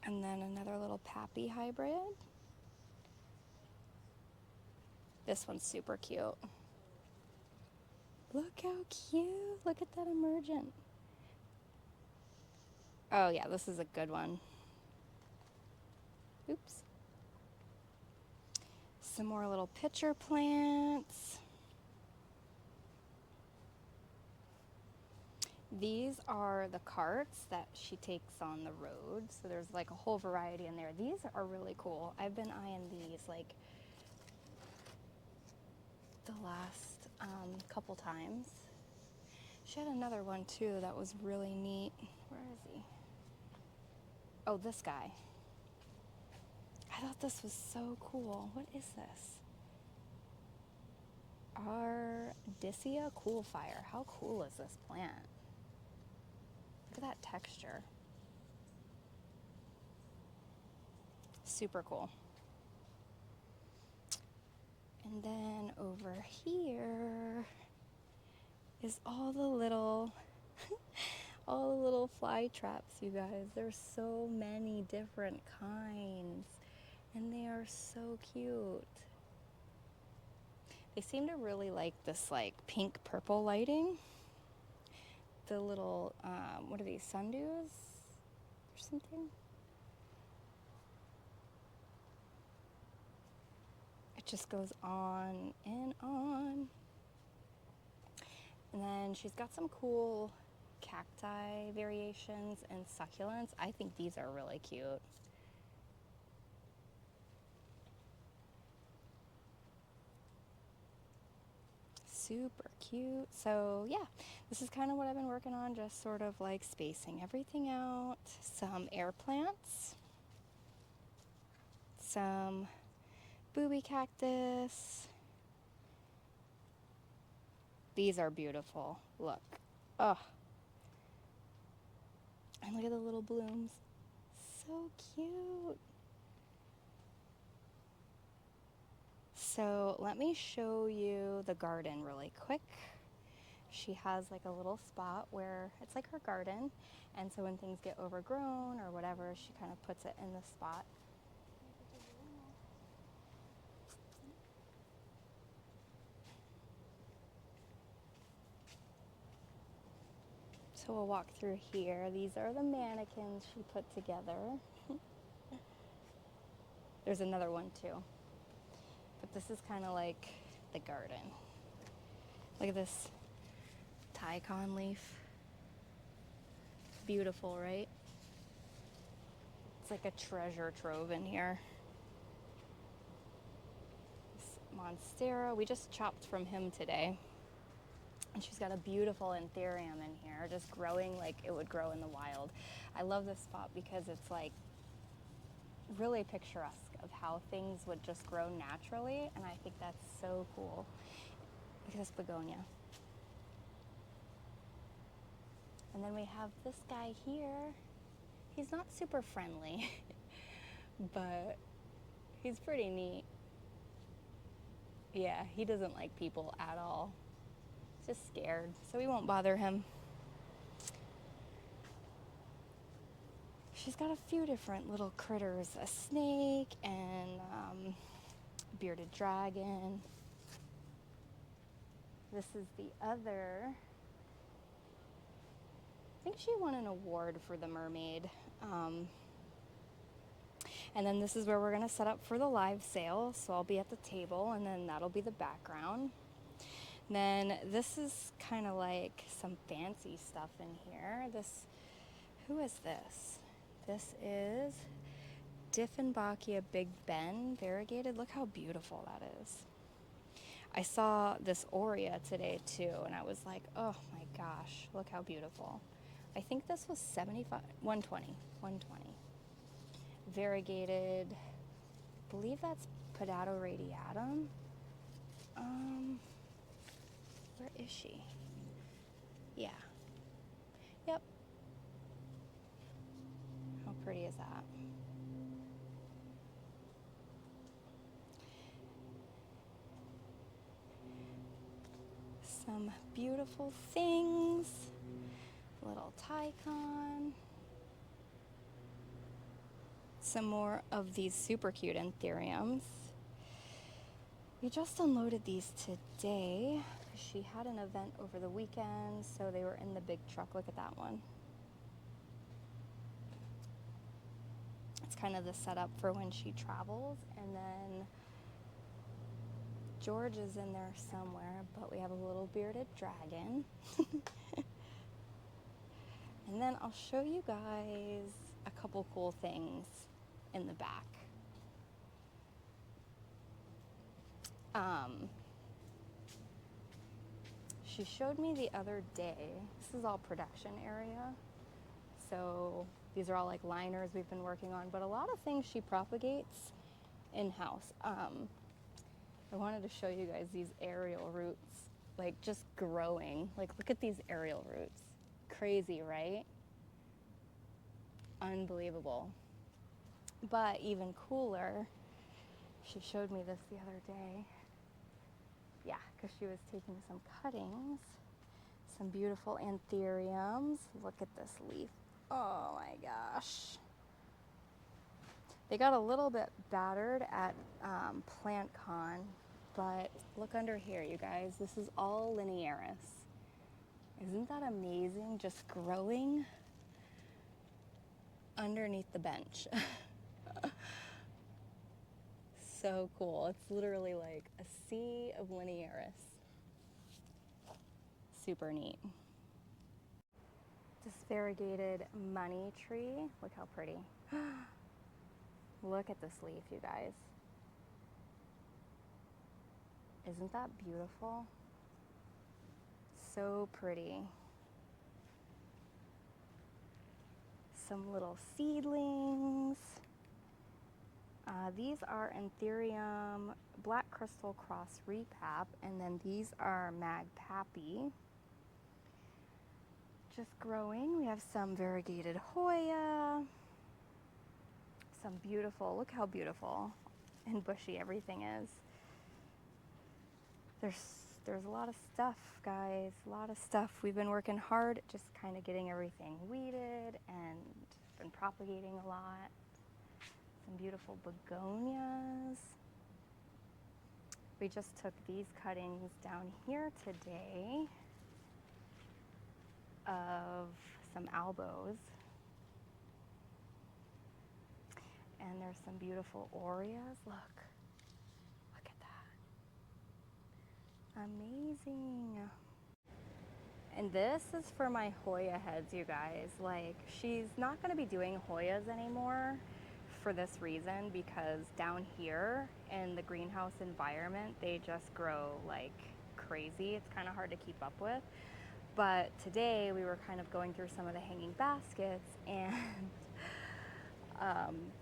And then another little Pappy hybrid. This one's super cute. Look how cute. Look at that emergent. Oh yeah, this is a good one. Oops. Some more little pitcher plants. These are the carts that she takes on the road. So there's like a whole variety in there. These are really cool. I've been eyeing these like the last couple times. She had another one too that was really neat. Where is he? Oh, this guy. I thought this was so cool. What is this? Ardisia Cool Fire. How cool is this plant? Look at that texture. Super cool. And then over here is all the little all the little fly traps, you guys. There's so many different kinds and they are so cute. They seem to really like this like pink purple lighting. The little what are these, sundews or something? It just goes on and on. And then she's got some cool cacti variations and succulents. I think these are really cute. Super cute. So yeah, this is kind of what I've been working on, just sort of like spacing everything out. Some air plants, some booby cactus, These are beautiful. Look. Oh. And look at the little blooms. So cute. So let me show you the garden really quick. She has like a little spot where it's like her garden, and so when things get overgrown or whatever, she kind of puts it in the spot. So we'll walk through here. These are the mannequins she put together. There's another one too, but this is kind of like the garden. Look at this Tycon leaf. Beautiful, right? It's like a treasure trove in here. This Monstera, we just chopped from him today. And she's got a beautiful anthurium in here, just growing like it would grow in the wild. I love this spot because it's like really picturesque of how things would just grow naturally, and I think that's so cool. Look at this begonia. And then we have this guy here. He's not super friendly, but he's pretty neat. Yeah, he doesn't like people at all. He's just scared, so we won't bother him. She's got a few different little critters, a snake and bearded dragon. This is the other. I think she won an award for the mermaid. And then this is where we're gonna set up for the live sale. So I'll be at the table, and then that'll be the background. Then this is kind of like some fancy stuff in here. Who is this? This is Dieffenbachia Big Ben variegated. Look how beautiful that is. I saw this Aurea today too, and I was like, oh my gosh, look how beautiful. I think this was 120. Variegated, I believe that's Potato radiatum. Where is she? Yeah. Yep. How pretty is that? Some beautiful things. Little Tycon. Some more of these super cute anthuriums. We just unloaded these today. She had an event over the weekend, so they were in the big truck. Look at that one. It's kind of the setup for when she travels. And then George is in there somewhere, but we have a little bearded dragon. And then I'll show you guys a couple cool things in the back. She showed me the other day, this is all production area. So these are all like liners we've been working on, but a lot of things she propagates in-house. I wanted to show you guys these aerial roots, like just growing. Like look at these aerial roots. Crazy, right? Unbelievable. But even cooler, she showed me this the other day. Yeah, because she was taking some cuttings, some beautiful anthuriums. Look at this leaf. Oh my gosh. They got a little bit battered at PlantCon, but look under here, you guys. This is all linearis. Isn't that amazing? Just growing underneath the bench. So cool. It's literally like a sea of linearis. Super neat. This variegated money tree. Look how pretty. Look at this leaf, you guys. Isn't that beautiful? So pretty. Some little seedlings. These are anthurium black Crystal Cross Repap, and then these are Magpappy. Just growing. We have some variegated Hoya. Some beautiful, look how beautiful and bushy everything is. There's a lot of stuff, guys, a lot of stuff. We've been working hard, just kind of getting everything weeded and been propagating a lot. Some beautiful begonias. We just took these cuttings down here today of some albos. And there's some beautiful Orias. Look at that. Amazing. And this is for my Hoya heads, you guys. Like, she's not gonna be doing Hoyas anymore for this reason, because down here in the greenhouse environment, they just grow like crazy. It's kind of hard to keep up with. But today we were kind of going through some of the hanging baskets, and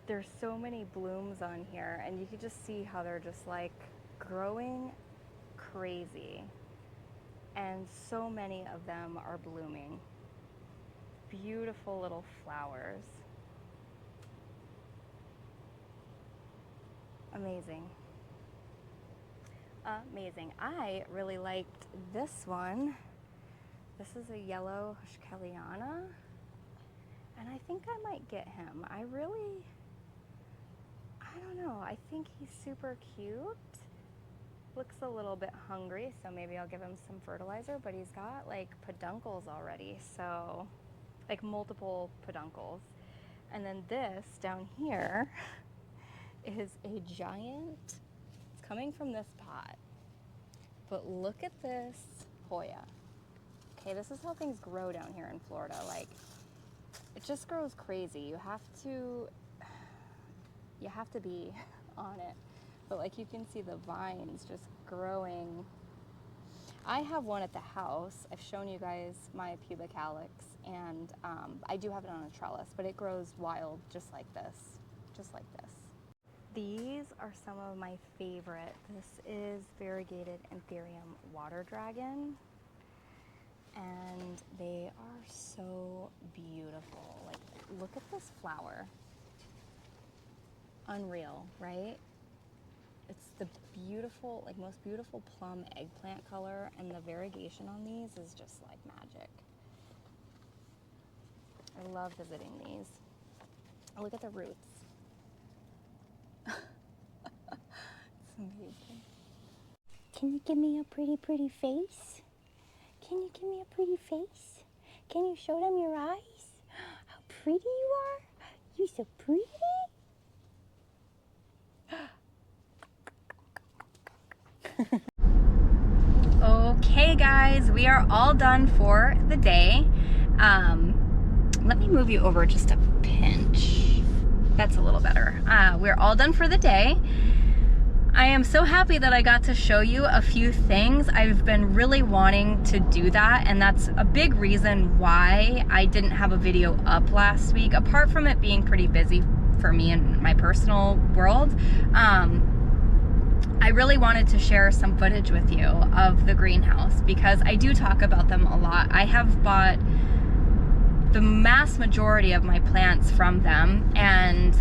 there's so many blooms on here, and you can just see how they're just like growing crazy. And so many of them are blooming. Beautiful little flowers. Amazing. Amazing. I really liked this one. This is a yellow Hushkeliana, and I think I might get him. I don't know, I think he's super cute. Looks a little bit hungry, so maybe I'll give him some fertilizer, but he's got like peduncles already, so like multiple peduncles. And then this down here is a giant, it's coming from this pot, but look at this Hoya. Okay, this is how things grow down here in Florida. Like, it just grows crazy. You have to be on it. But like, you can see the vines just growing. I have one at the house. I've shown you guys my pubic alex, and I do have it on a trellis, but it grows wild just like this, just like this. These are some of my favorite. This is variegated anthurium water dragon, and they are so beautiful. Like, look at this flower. Unreal, right? It's the beautiful, like most beautiful plum eggplant color, and the variegation on these is just like magic. I love visiting these. Look at the roots. It's amazing. Can you give me a pretty, pretty face? Can you give me a pretty face? Can you show them your eyes? How pretty you are? You're so pretty. Okay guys, we are all done for the day. Let me move you over just a pinch. That's a little better. We're all done for the day. I am so happy that I got to show you a few things. I've been really wanting to do that, and that's a big reason why I didn't have a video up last week, apart from it being pretty busy for me in my personal world. I really wanted to share some footage with you of the greenhouse, because I do talk about them a lot. I have bought the mass majority of my plants from them, and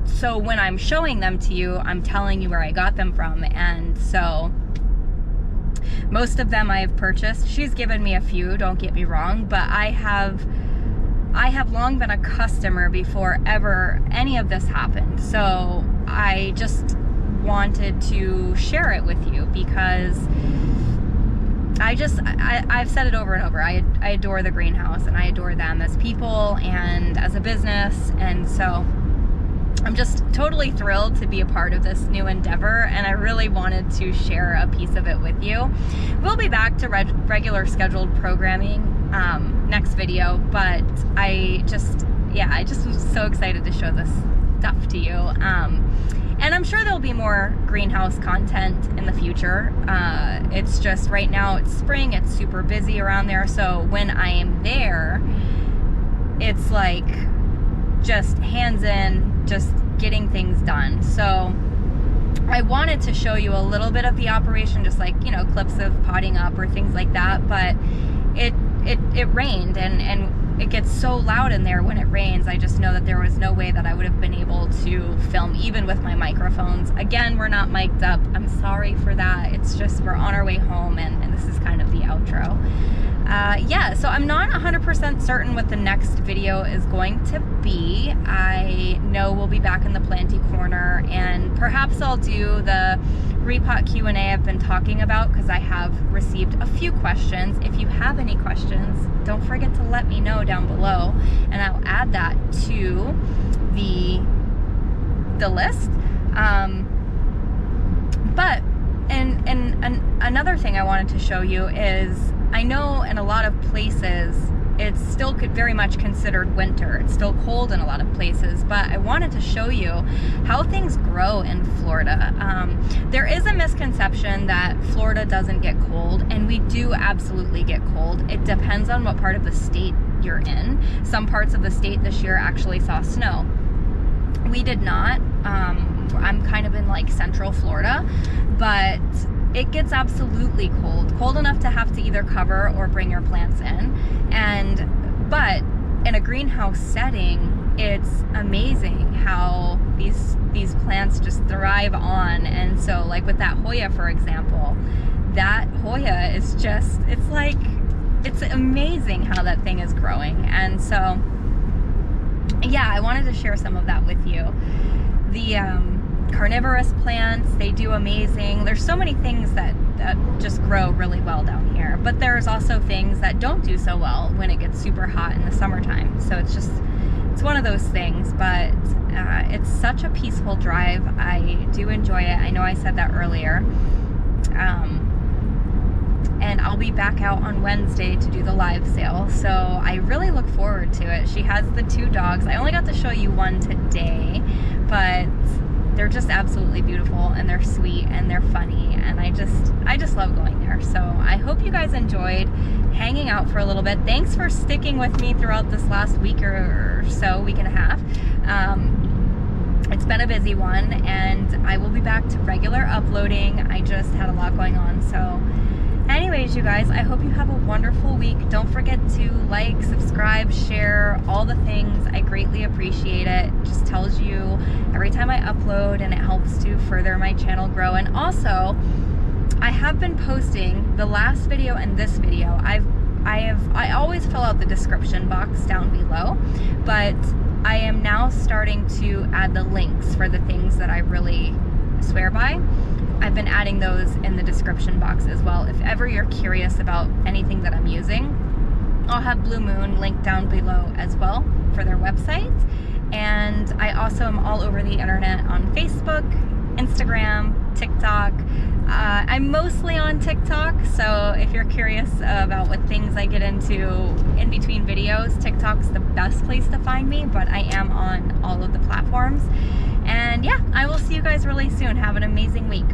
so when I'm showing them to you, I'm telling you where I got them from. And so most of them I have purchased. She's given me a few, don't get me wrong, but I have long been a customer before ever any of this happened. So I just wanted to share it with you, because I've said it over and over. I adore the greenhouse, and I adore them as people and as a business. And so I'm just totally thrilled to be a part of this new endeavor, and I really wanted to share a piece of it with you. We'll be back to regular scheduled programming next video, but I just was so excited to show this stuff to you. And I'm sure there'll be more greenhouse content in the future. It's just right now it's spring, it's super busy around there, so when I am there, it's like just hands in, just getting things done. So I wanted to show you a little bit of the operation, just like, you know, clips of potting up or things like that, but it rained, and it gets so loud in there when it rains. I just know that there was no way that I would have been able to film even with my microphones. Again, we're not mic'd up. I'm sorry for that. It's just we're on our way home, and this is kind of the outro. Yeah, so I'm not 100% certain what the next video is going to be. I know we'll be back in the Planty corner, and perhaps I'll do the repot Q&A I've been talking about, because I have received a few questions. If you have any questions, don't forget to let me know down below, and I'll add that to the list. But another thing I wanted to show you is, I know in a lot of places it's still very much considered winter. It's still cold in a lot of places, but I wanted to show you how things grow in Florida. There is a misconception that Florida doesn't get cold, and we do absolutely get cold. It depends on what part of the state you're in. Some parts of the state this year actually saw snow. We did not. I'm kind of in like central Florida, but it gets absolutely cold enough to have to either cover or bring your plants in. But in a greenhouse setting, it's amazing how these plants just thrive on. And so like with that Hoya, for example, that Hoya is just, it's amazing how that thing is growing. And so yeah, I wanted to share some of that with you. The carnivorous plants, they do amazing. There's so many things that just grow really well down here, but there's also things that don't do so well when it gets super hot in the summertime. So it's one of those things, but it's such a peaceful drive. I do enjoy it. I know I said that earlier. And I'll be back out on Wednesday to do the live sale, so I really look forward to it. She has the 2 dogs. I only got to show you one today, but they're just absolutely beautiful, and they're sweet, and they're funny, and I just love going there. So I hope you guys enjoyed hanging out for a little bit. Thanks for sticking with me throughout this last week or so, week and a half. It's been a busy one, and I will be back to regular uploading. I just had a lot going on. So anyways, you guys, I hope you have a wonderful week. Don't forget to like, subscribe, share, all the things. I greatly appreciate it. It just tells you every time I upload, and it helps to further my channel grow. And also, I have been posting the last video and this video. I always fill out the description box down below, but I am now starting to add the links for the things that I really swear by. I've been adding those in the description box as well. If ever you're curious about anything that I'm using, I'll have Bluemoon linked down below as well for their website. And I also am all over the internet on Facebook, Instagram, TikTok. I'm mostly on TikTok, so if you're curious about what things I get into in between videos, TikTok's the best place to find me, but I am on all of the platforms. And yeah, I will see you guys really soon. Have an amazing week.